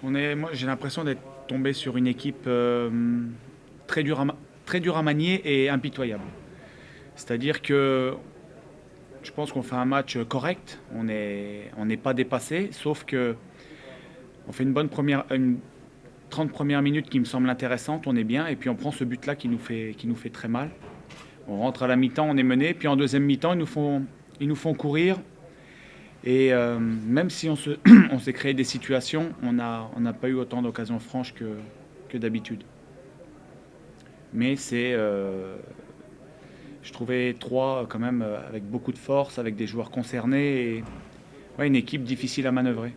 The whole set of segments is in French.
Moi, j'ai l'impression d'être tombé sur une équipe très dure très dure à manier et impitoyable. C'est-à-dire que je pense qu'on fait un match correct, on n'est pas dépassé, sauf que on fait une 30 premières minutes qui me semblent intéressantes, on est bien, et puis on prend ce but-là qui nous fait très mal. On rentre à la mi-temps, on est mené, puis en deuxième mi-temps, ils nous font courir. Et même si on s'est créé des situations, on n'a pas eu autant d'occasions franches que d'habitude. Mais je trouvais Troyes quand même avec beaucoup de force, avec des joueurs concernés, et ouais, une équipe difficile à manœuvrer.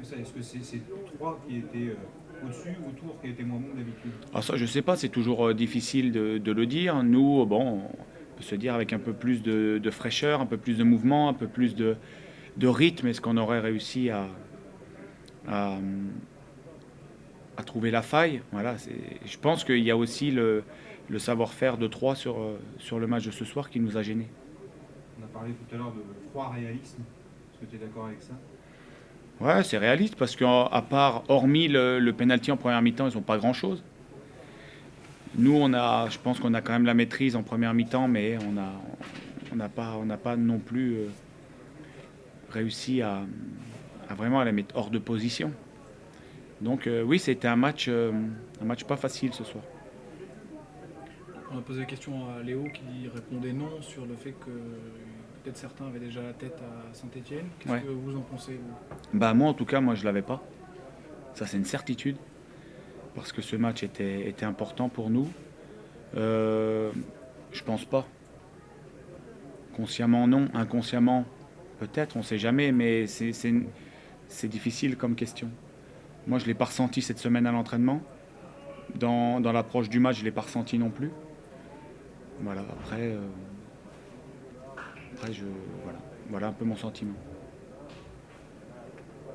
Est-ce que c'est trois qui étaient au-dessus ou Tours qui a été moins bon que d'habitude? Alors ça, je sais pas, c'est toujours difficile de le dire. Nous, bon, on peut se dire avec un peu plus de fraîcheur, un peu plus de mouvement, un peu plus de rythme, est-ce qu'on aurait réussi à, à trouver la faille. Voilà, je pense qu'il y a aussi le savoir-faire de Troyes sur le match de ce soir qui nous a gênés. On a parlé tout à l'heure de froid réalisme. Est-ce que tu es d'accord avec ça? Ouais, c'est réaliste parce hormis le penalty en première mi-temps, ils n'ont pas grand-chose. Nous, je pense qu'on a quand même la maîtrise en première mi-temps, mais on n'a pas non plus réussi à vraiment à la mettre hors de position. Donc oui, c'était un match pas facile ce soir. On a posé la question à Léo qui répondait non sur le fait que peut-être certains avaient déjà la tête à Saint-Etienne. Qu'est-ce Ouais. que vous en pensez, vous? Bah moi en tout cas, moi je l'avais pas. Ça c'est une certitude parce que ce match était important pour nous. Je pense pas. Consciemment non, inconsciemment peut-être, on sait jamais, mais c'est difficile comme question. Moi je l'ai pas ressenti cette semaine à l'entraînement. Dans l'approche du match, je l'ai pas ressenti non plus. Voilà, après voilà, voilà un peu mon sentiment.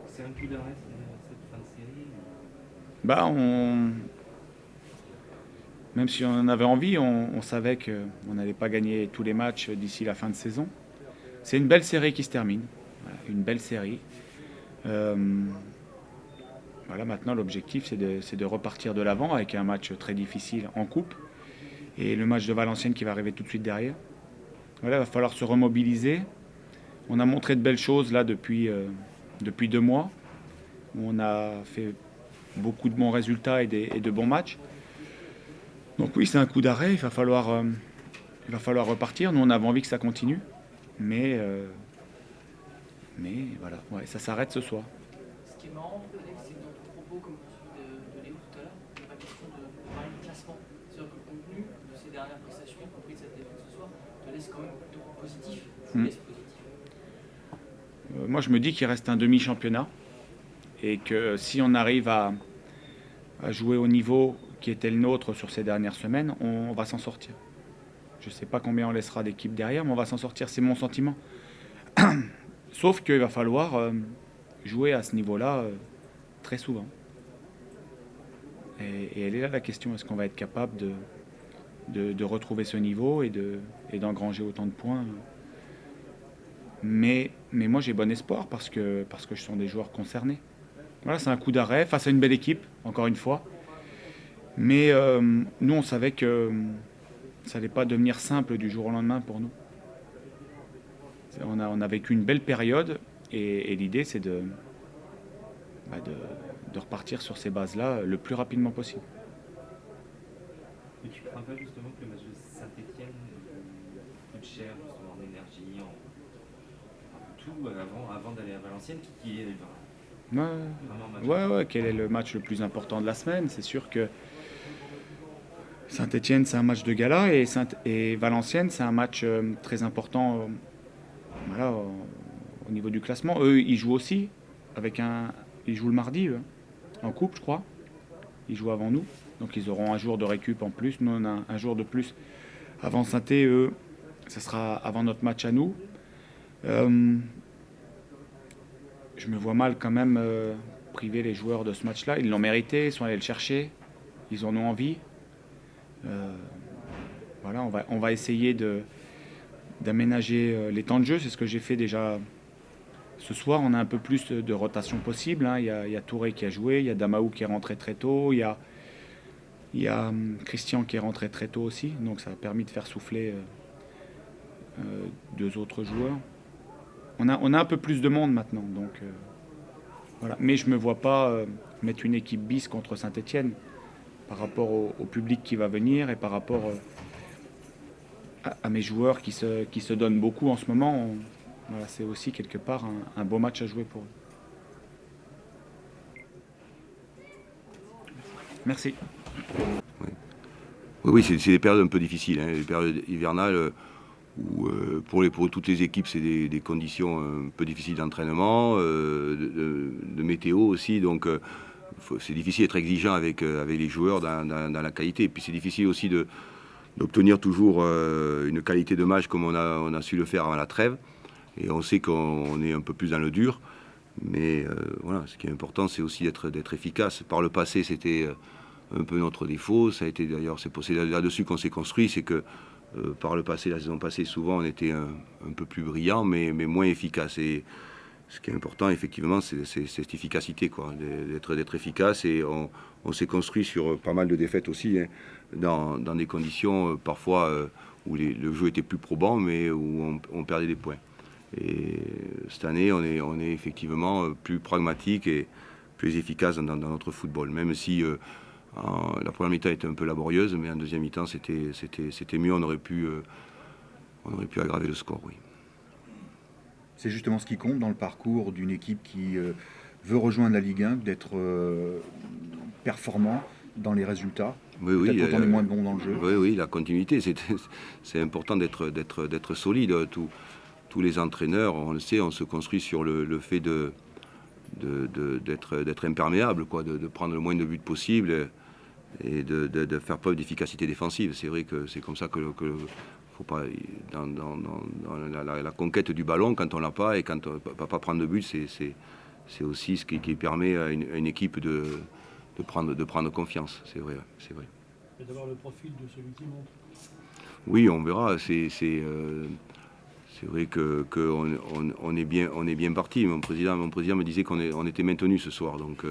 C'est un coup d'arrêt cette fin de série. Bah même si on en avait envie, on savait qu'on n'allait pas gagner tous les matchs d'ici la fin de saison. C'est une belle série qui se termine. Voilà, une belle série. Euh, voilà, maintenant l'objectif c'est de repartir de l'avant avec un match très difficile en coupe et le match de Valenciennes qui va arriver tout de suite derrière. Voilà, il va falloir se remobiliser. On a montré de belles choses là depuis 2 mois où on a fait beaucoup de bons résultats et de bons matchs. Donc oui, c'est un coup d'arrêt, il va falloir repartir. Nous, on avait envie que ça continue, mais, euh, mais voilà, ouais, ça s'arrête ce soir. Ce qui est marrant, Alex, c'est que dans ton propos, comme celui de Léo tout à l'heure, il n'est pas question de parler de classement. C'est-à-dire que le contenu de ces dernières prestations, y compris de cette défense ce soir, te laisse quand même plutôt positif. Vous Mm. laisse positif. Moi, je me dis qu'il reste un demi-championnat et que si on arrive à jouer au niveau qui était le nôtre sur ces dernières semaines, on va s'en sortir. Je ne sais pas combien on laissera d'équipes derrière, mais on va s'en sortir, c'est mon sentiment. Sauf qu'il va falloir jouer à ce niveau-là très souvent. Et elle est là la question, est-ce qu'on va être capable de retrouver ce niveau et d'engranger autant de points. Mais moi j'ai bon espoir parce que ce sont des joueurs concernés. Voilà, c'est un coup d'arrêt face à une belle équipe, encore une fois. Mais nous on savait que ça n'allait pas devenir simple du jour au lendemain pour nous. On a vécu une belle période et l'idée c'est bah, de repartir sur ces bases-là le plus rapidement possible. Mais tu crains pas justement que le match de Saint-Etienne coûte cher justement en énergie, en tout avant d'aller à Valenciennes, qui est Ouais, vraiment un match ouais, quel est le match le plus important de la semaine? C'est sûr que Saint-Etienne, c'est un match de gala et Valenciennes, c'est un match très important voilà, au niveau du classement. Eux, ils jouent aussi. Ils jouent le mardi, eux, en coupe, je crois. Ils jouent avant nous. Donc ils auront un jour de récup en plus. Nous, on a un jour de plus avant Saint-Etienne. Eux, ça sera avant notre match à nous. Euh, je me vois mal quand même priver les joueurs de ce match-là. Ils l'ont mérité, ils sont allés le chercher. Ils en ont envie. Euh, voilà, on va essayer d'aménager les temps de jeu. C'est ce que j'ai fait déjà Ce soir, on a un peu plus de rotation possible. Hein. Il y a Touré qui a joué, il y a Damaou qui est rentré très tôt, il y a Christian qui est rentré très tôt aussi. Donc ça a permis de faire souffler 2 autres joueurs. On a un peu plus de monde maintenant. Donc, voilà. Mais je ne me vois pas mettre une équipe bis contre Saint-Etienne par rapport au public qui va venir et par rapport à mes joueurs qui se donnent beaucoup en ce moment. Voilà, c'est aussi quelque part un beau match à jouer pour eux. Merci. Oui, c'est des périodes un peu difficiles, hein, les périodes hivernales où pour toutes les équipes c'est des conditions un peu difficiles d'entraînement, de météo aussi, donc c'est difficile d'être exigeant avec les joueurs dans la qualité. Et puis c'est difficile aussi d'obtenir toujours une qualité de match comme on a su le faire avant la trêve. Et on sait qu'on est un peu plus dans le dur. Mais voilà, ce qui est important, c'est aussi d'être efficace. Par le passé, c'était un peu notre défaut. Ça a été d'ailleurs, c'est là-dessus qu'on s'est construit. C'est que par le passé, la saison passée, souvent, on était un peu plus brillant, mais moins efficace. Et ce qui est important, effectivement, c'est cette efficacité, quoi, d'être efficace. Et on s'est construit sur pas mal de défaites aussi, hein, dans des conditions parfois où le jeu était plus probant, mais où on perdait des points. Et cette année, on est effectivement plus pragmatique et plus efficace dans notre football. Même si la première mi-temps était un peu laborieuse, mais en deuxième mi-temps, c'était mieux. On aurait pu aggraver le score, oui. C'est justement ce qui compte dans le parcours d'une équipe qui veut rejoindre la Ligue 1, d'être performant dans les résultats. Oui, quand on est moins bon dans le jeu. Oui, la continuité, c'est important d'être solide. Tous les entraîneurs, on le sait, on se construit sur le fait d'être imperméable, quoi, de prendre le moins de buts possible et de faire preuve d'efficacité défensive. C'est vrai que c'est comme ça que faut pas dans la conquête du ballon, quand on l'a pas et quand on ne peut pas prendre de but, c'est aussi ce qui permet à une équipe de prendre confiance. C'est vrai. Et d'avoir le profil de celui qui monte. Oui, on verra. C'est vrai qu'on est bien parti. Mon président me disait qu'on était maintenu ce soir. Donc,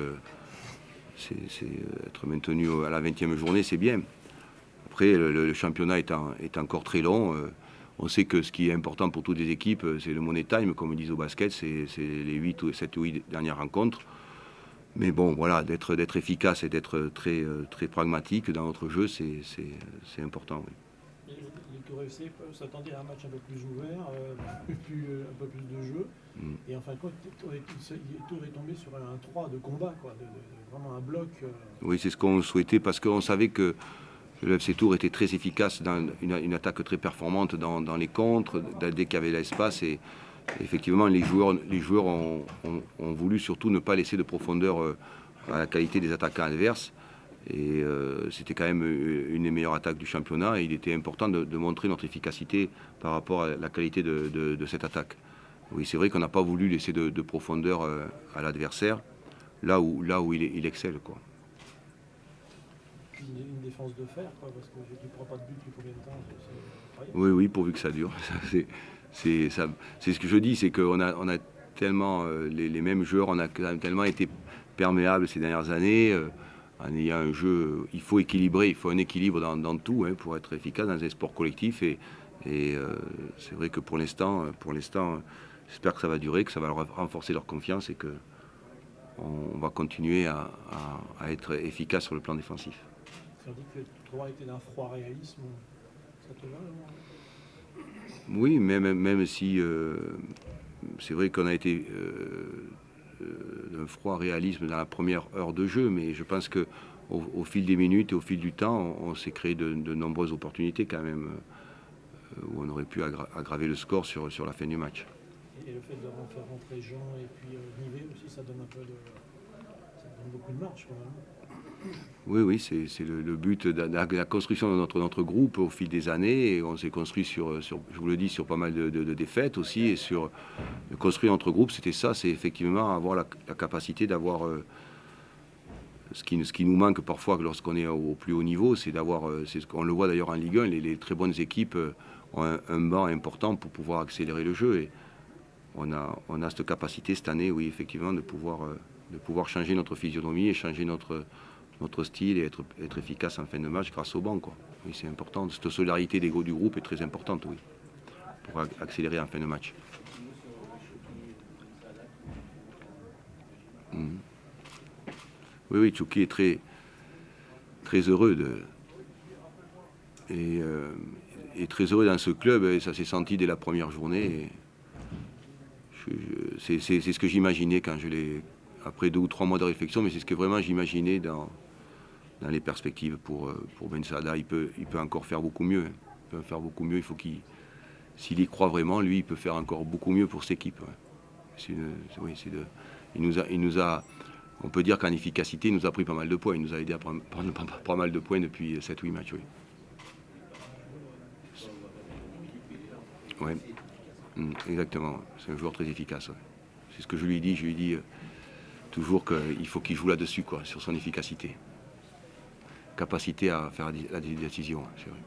être maintenu à la 20e journée, c'est bien. Après, le championnat est encore très long. On sait que ce qui est important pour toutes les équipes, c'est le money time, comme ils disent au basket. C'est les 7 ou 8 dernières rencontres. Mais bon, voilà, d'être efficace et d'être très pragmatique dans notre jeu, c'est important, oui. Les Tours FC s'attendaient à un match un peu plus ouvert, un peu plus de jeu. Et en fin de compte, Tours est tombé sur un 3 de combat, quoi, vraiment un bloc. Oui, c'est ce qu'on souhaitait parce qu'on savait que le FC Tours était très efficace dans une attaque très performante dans les contres, dès qu'il y avait l'espace. Et effectivement, les joueurs ont voulu surtout ne pas laisser de profondeur à la qualité des attaquants adverses. Et c'était quand même une des meilleures attaques du championnat. Et il était important de montrer notre efficacité par rapport à la qualité de cette attaque. Oui, c'est vrai qu'on n'a pas voulu laisser de profondeur à l'adversaire, là où il excelle, quoi. Une défense de fer, quoi, parce que tu ne prends pas de but depuis combien de temps? Oui, pourvu que ça dure. C'est ce que je dis, c'est qu'on a tellement les mêmes joueurs, on a tellement été perméables ces dernières années. En ayant un jeu, il faut équilibrer, il faut un équilibre dans tout, hein, pour être efficace dans un sport collectif. Et c'est vrai que pour l'instant, j'espère que ça va durer, que ça va renforcer leur confiance et que on va continuer à être efficace sur le plan défensif. Ça dit que Tours a été d'un froid réalisme, ça te va, alors? Oui, même si c'est vrai qu'on a été d'un froid réalisme dans la première heure de jeu, mais je pense que au fil des minutes et au fil du temps, on s'est créé de nombreuses opportunités quand même où on aurait pu aggraver le score sur la fin du match. Et le fait de faire rentrer Jean et puis Nivet aussi, ça donne beaucoup de marge quand même. Oui, c'est le but de la construction de notre groupe au fil des années. Et on s'est construit sur, je vous le dis, sur pas mal de défaites aussi. Et sur construire notre groupe, c'était ça, c'est effectivement avoir la capacité d'avoir ce qui nous manque parfois lorsqu'on est au plus haut niveau, c'est d'avoir, on le voit d'ailleurs en Ligue 1, les très bonnes équipes ont un banc important pour pouvoir accélérer le jeu. on a cette capacité cette année, oui, effectivement, de pouvoir changer notre physionomie et changer notre style et être efficace en fin de match grâce au banc, quoi. Oui, c'est important. Cette solidarité des gros du groupe est très importante, oui, pour accélérer en fin de match. Oui, Tchouki est très, très heureux et très heureux dans ce club, et ça s'est senti dès la première journée. C'est ce que j'imaginais quand je l'ai, après 2 ou 3 mois de réflexion, mais c'est ce que vraiment j'imaginais dans les perspectives pour Ben Saada. Il peut encore faire beaucoup mieux. Il peut faire beaucoup mieux. Il faut s'il y croit vraiment, lui, il peut faire encore beaucoup mieux pour cette équipe. Ouais. Il nous a, on peut dire qu'en efficacité, il nous a pris pas mal de points. Il nous a aidé à prendre pas mal de points depuis 7-8 matchs. Oui. Ouais. Exactement. C'est un joueur très efficace. Ouais. C'est ce que je lui ai dit. Je lui ai dit toujours qu'il faut qu'il joue là-dessus, quoi, sur son efficacité. Capacité à faire la décision, c'est vrai.